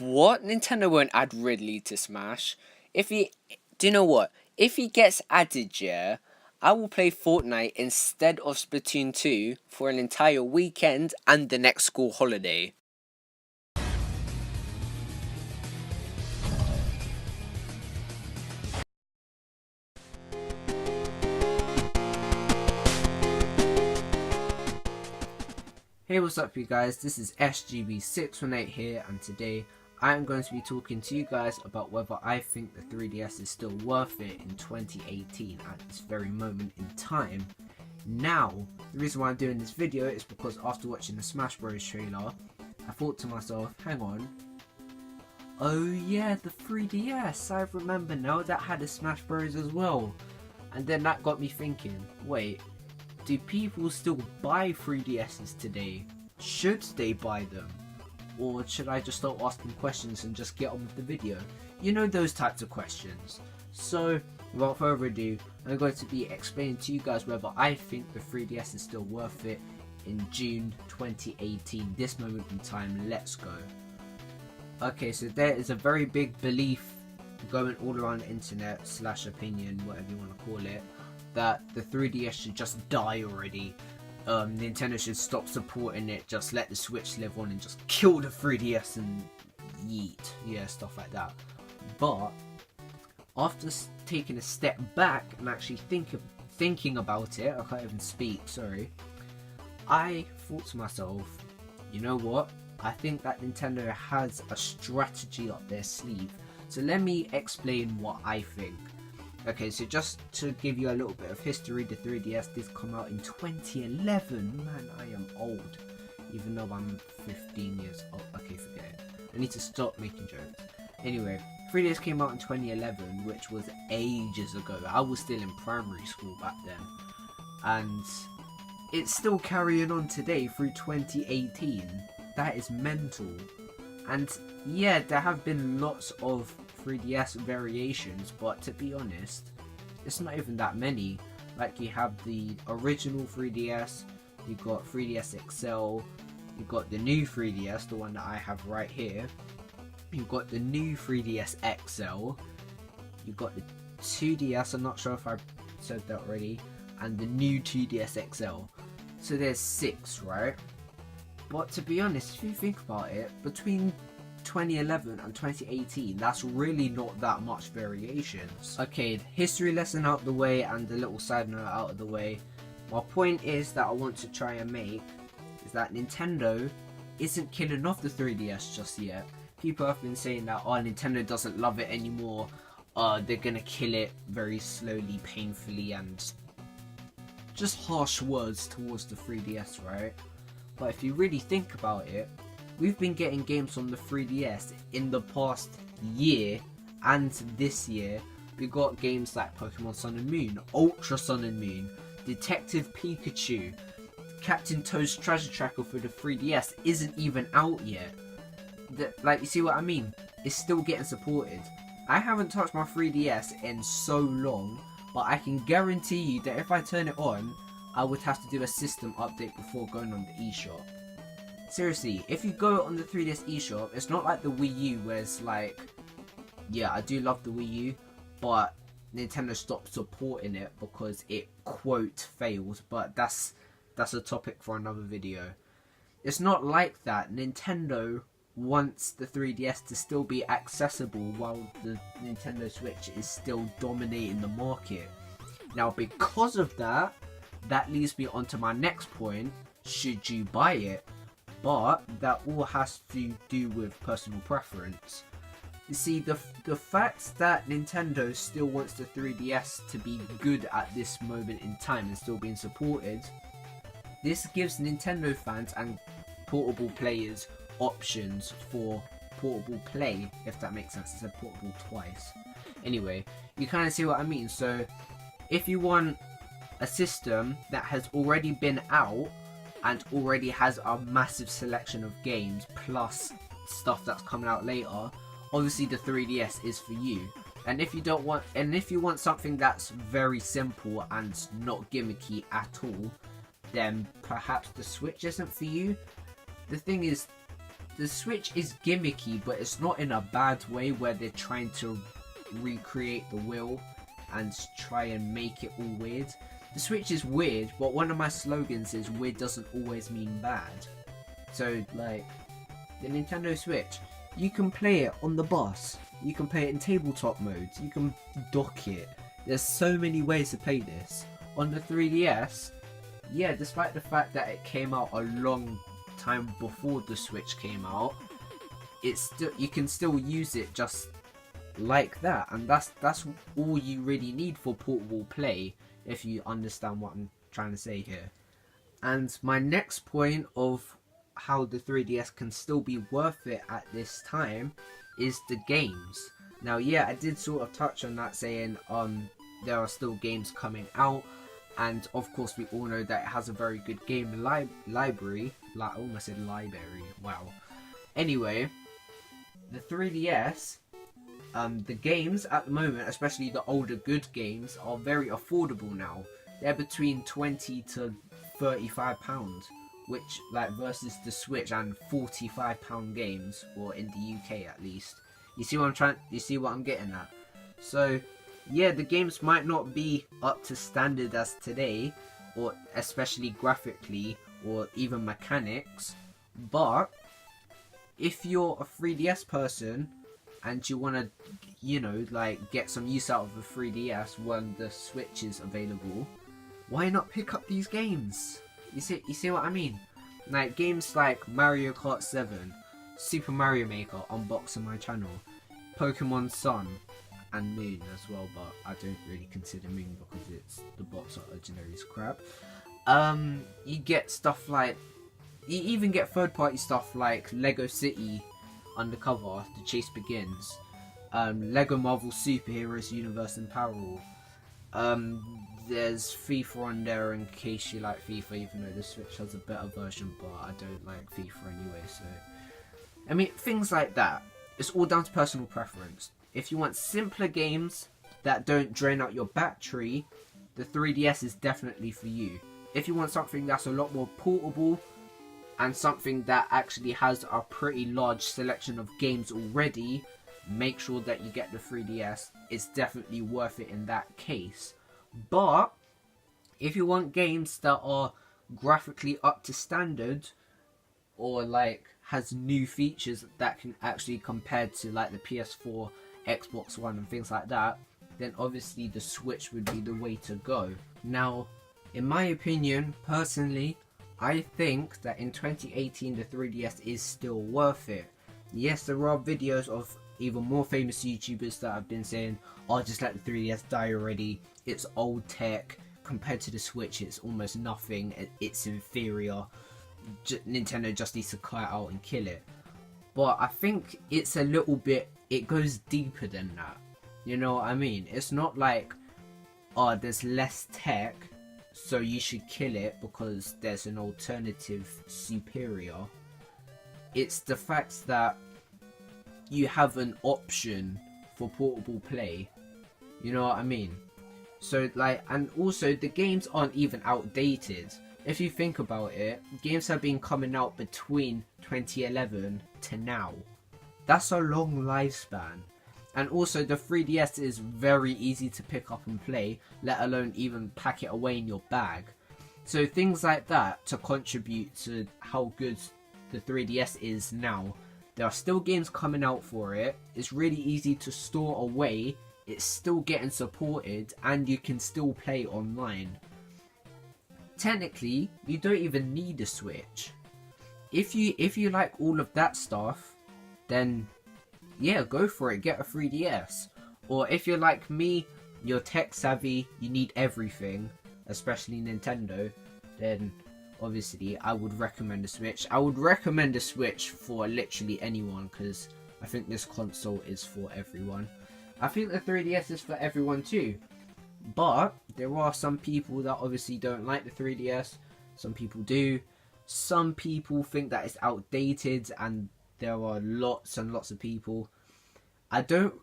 What? Nintendo won't add Ridley to Smash? Do you know what? If he gets added, yeah, I will play Fortnite instead of Splatoon 2 for an entire weekend and the next school holiday. Hey, what's up you guys, this is SGB618 here, and today I am going to be talking to you guys about whether I think the 3DS is still worth it in 2018 at this very moment in time. Now, the reason why I'm doing this video is because after watching the Smash Bros trailer, I thought to myself, hang on, oh yeah, the 3DS, I remember now, that had a Smash Bros as well. And then that got me thinking, wait, do people still buy 3DSs today? Should they buy them? Or should I just start asking questions and just get on with the video? You know, those types of questions. So, without further ado, I'm going to be explaining to you guys whether I think the 3DS is still worth it in June 2018. This moment in time, let's go. Okay, so there is a very big belief going all around the internet / opinion, whatever you want to call it, that the 3DS should just die already. Nintendo should stop supporting it, just let the Switch live on and just kill the 3DS and yeet. Yeah, stuff like that. But after taking a step back and actually thinking about it, I can't even speak, sorry, I thought to myself, you know what? I think that Nintendo has a strategy up their sleeve. So let me explain what I think. Okay, so just to give you a little bit of history, the 3DS did come out in 2011. Man, I am old. Even though I'm 15 years old. Okay, forget it. I need to stop making jokes. Anyway, 3DS came out in 2011, which was ages ago. I was still in primary school back then. And it's still carrying on today through 2018. That is mental. And yeah, there have been lots of 3DS variations, but to be honest, it's not even that many. Like, you have the original 3DS, you got 3DS XL, you got the new 3DS, the one that I have right here, you got the new 3DS XL, you got the 2DS, I'm not sure if I said that already, and the new 2DS XL. So there's 6, right? But to be honest, if you think about it, between 2011 and 2018, that's really not that much variations. Okay, history lesson out the way and the little side note out of the way. My point is that I want to try and make is that Nintendo isn't killing off the 3DS just yet. People have been saying that, oh, Nintendo doesn't love it anymore, they're gonna kill it very slowly, painfully, and just harsh words towards the 3DS, right? But if you really think about it, we've been getting games on the 3DS in the past year and this year. We got games like Pokemon Sun and Moon, Ultra Sun and Moon, Detective Pikachu, Captain Toad's Treasure Tracker for the 3DS isn't even out yet. Like, you see what I mean? It's still getting supported. I haven't touched my 3DS in so long, but I can guarantee you that if I turn it on, I would have to do a system update before going on the eShop. Seriously, if you go on the 3DS eShop, it's not like the Wii U where it's like, yeah, I do love the Wii U, but Nintendo stopped supporting it because it, quote, failed, but that's a topic for another video. It's not like that. Nintendo wants the 3DS to still be accessible while the Nintendo Switch is still dominating the market. Now, because of that, that leads me on to my next point, should you buy it? But that all has to do with personal preference. You see, the fact that Nintendo still wants the 3DS to be good at this moment in time and still being supported, this gives Nintendo fans and portable players options for portable play, if that makes sense. I said portable twice. Anyway, you kind of see what I mean. So, if you want a system that has already been out and already has a massive selection of games plus stuff that's coming out later, obviously the 3DS is for you. And if you want something that's very simple and not gimmicky at all, then perhaps the Switch isn't for you. The thing is, the Switch is gimmicky, but it's not in a bad way where they're trying to recreate the wheel and try and make it all weird. The Switch is weird, but one of my slogans is weird doesn't always mean bad. So like the Nintendo Switch, you can play it on the bus, you can play it in tabletop modes, you can dock it. There's so many ways to play this. On the 3DS, yeah, despite the fact that it came out a long time before the Switch came out, it's still, you can still use it just like that, and that's all you really need for portable play, if you understand what I'm trying to say here. And my next point of how the 3DS can still be worth it at this time is the games. Now yeah, I did sort of touch on that, saying there are still games coming out, and of course we all know that it has a very good game library. I almost said library, wow. Anyway, the 3DS, the games at the moment, especially the older good games, are very affordable now. They're between £20 to £35, which like versus the Switch and £45 games, or in the UK at least. You see what I'm getting at? So yeah, the games might not be up to standard as today, or especially graphically or even mechanics, but if you're a 3DS person and you want to, you know, like get some use out of the 3DS when the Switch is available, why not pick up these games? You see what I mean? Like games like Mario Kart 7, Super Mario Maker, unboxed on my channel, Pokemon Sun and Moon as well, but I don't really consider Moon because the box art originally is crap. You get stuff like, you even get third-party stuff like Lego City Undercover, The Chase Begins, Lego Marvel Superheroes Universe in Parallel. There's FIFA on there in case you like FIFA, even though the Switch has a better version, but I don't like FIFA anyway, so I mean, things like that. It's all down to personal preference. If you want simpler games that don't drain out your battery, the 3DS is definitely for you. If you want something that's a lot more portable and something that actually has a pretty large selection of games already, make sure that you get the 3DS. It's definitely worth it in that case. But if you want games that are graphically up to standard, or like has new features that can actually compare to like the PS4, Xbox One and things like that, then obviously the Switch would be the way to go. Now, in my opinion, personally, I think that in 2018 the 3DS is still worth it. Yes, there are videos of even more famous YouTubers that have been saying, oh, just let the 3DS die already, it's old tech, compared to the Switch it's almost nothing, it's inferior, Nintendo just needs to cut it out and kill it. But I think it's a little bit, it goes deeper than that. You know what I mean? It's not like, oh, there's less tech, so you should kill it because there's an alternative superior. It's the fact that you have an option for portable play. You know what I mean? So like, and also the games aren't even outdated. If you think about it, games have been coming out between 2011 to now. That's a long lifespan. And also the 3DS is very easy to pick up and play, let alone even pack it away in your bag. So things like that to contribute to how good the 3DS is now. There are still games coming out for it, it's really easy to store away, it's still getting supported, and you can still play online. Technically, you don't even need a Switch. If you like all of that stuff, then yeah, go for it, get a 3DS. Or if you're like me, you're tech savvy, you need everything, especially Nintendo, then obviously I would recommend a Switch. I would recommend a Switch for literally anyone, because I think this console is for everyone. I think the 3DS is for everyone too. But there are some people that obviously don't like the 3DS. Some people do. Some people think that it's outdated, and there are lots and lots of people. Now don't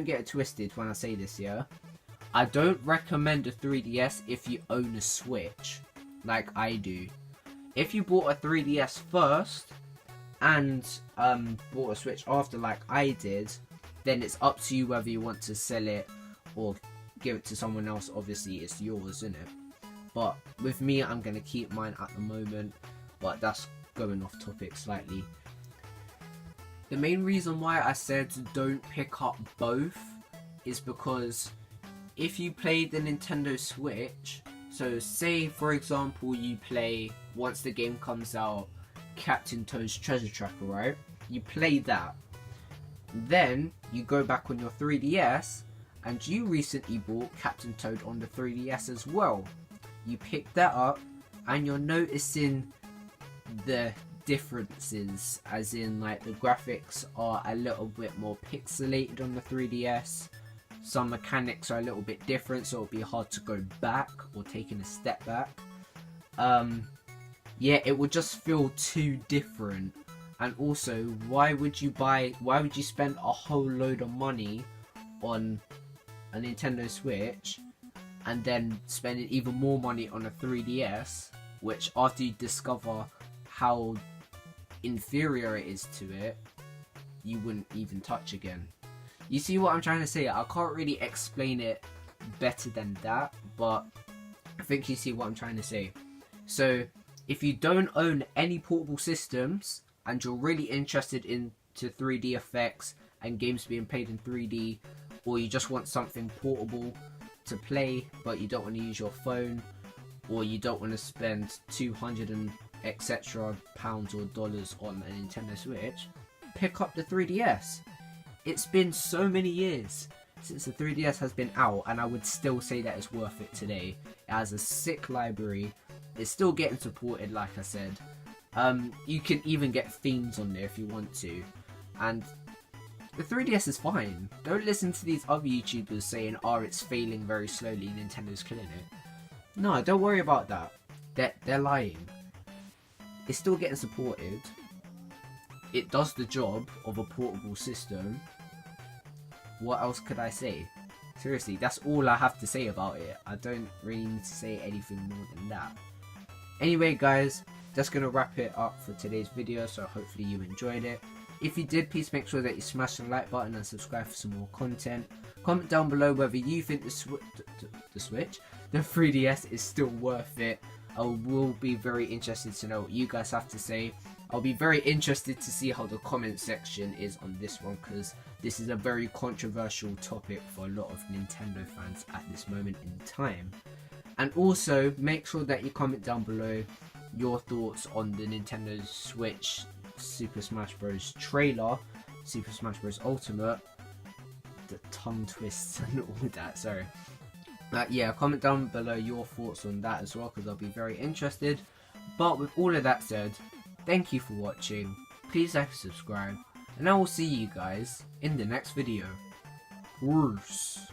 get it twisted when I say this, yeah? I don't recommend a 3DS if you own a Switch, like I do. If you bought a 3DS first and bought a Switch after like I did, then it's up to you whether you want to sell it or give it to someone else. Obviously it's yours, isn't it? But with me, I'm going to keep mine at the moment, but that's going off topic slightly. The main reason why I said don't pick up both is because if you play the Nintendo Switch, so say for example you play, once the game comes out, Captain Toad's Treasure Tracker, right? You play that. Then you go back on your 3DS and you recently bought Captain Toad on the 3DS as well. You pick that up and you're noticing the differences, as in like the graphics are a little bit more pixelated on the 3DS. Some mechanics are a little bit different, so it'll be hard to go back or taking a step back. Yeah, it would just feel too different. And also, why would you spend a whole load of money on a Nintendo Switch and then spending even more money on a 3DS, which after you discover how inferior it is to it, you wouldn't even touch again. You see what I'm trying to say? I can't really explain it better than that, but I think you see what I'm trying to say. So if you don't own any portable systems and you're really interested into 3D effects and games being played in 3D, or you just want something portable to play but you don't want to use your phone, or you don't want to spend 200 and etc pounds or dollars on a Nintendo Switch, pick up the 3DS. It's been so many years since the 3DS has been out, and I would still say that it's worth it today. It has a sick library. It's still getting supported, like I said. You can even get themes on there if you want to, and the 3DS is fine. Don't listen to these other YouTubers saying, oh, it's failing very slowly, Nintendo's killing it. No, don't worry about that. They're lying. It's still getting supported. It does the job of a portable system. What else could I say? Seriously, that's all I have to say about it. I don't really need to say anything more than that. Anyway guys, that's going to wrap it up for today's video, so hopefully you enjoyed it. If you did, please make sure that you smash the like button and subscribe for some more content. Comment down below whether you think the 3DS is still worth it. I will be very interested to know what you guys have to say. I'll be very interested to see how the comment section is on this one, because this is a very controversial topic for a lot of Nintendo fans at this moment in time. And also, make sure that you comment down below your thoughts on the Nintendo Switch Super Smash Bros. Trailer, Super Smash Bros. Ultimate, the tongue twists and all that, sorry. Yeah, comment down below your thoughts on that as well, because I'll be very interested. But with all of that said, thank you for watching, please like and subscribe, and I will see you guys in the next video. Peace.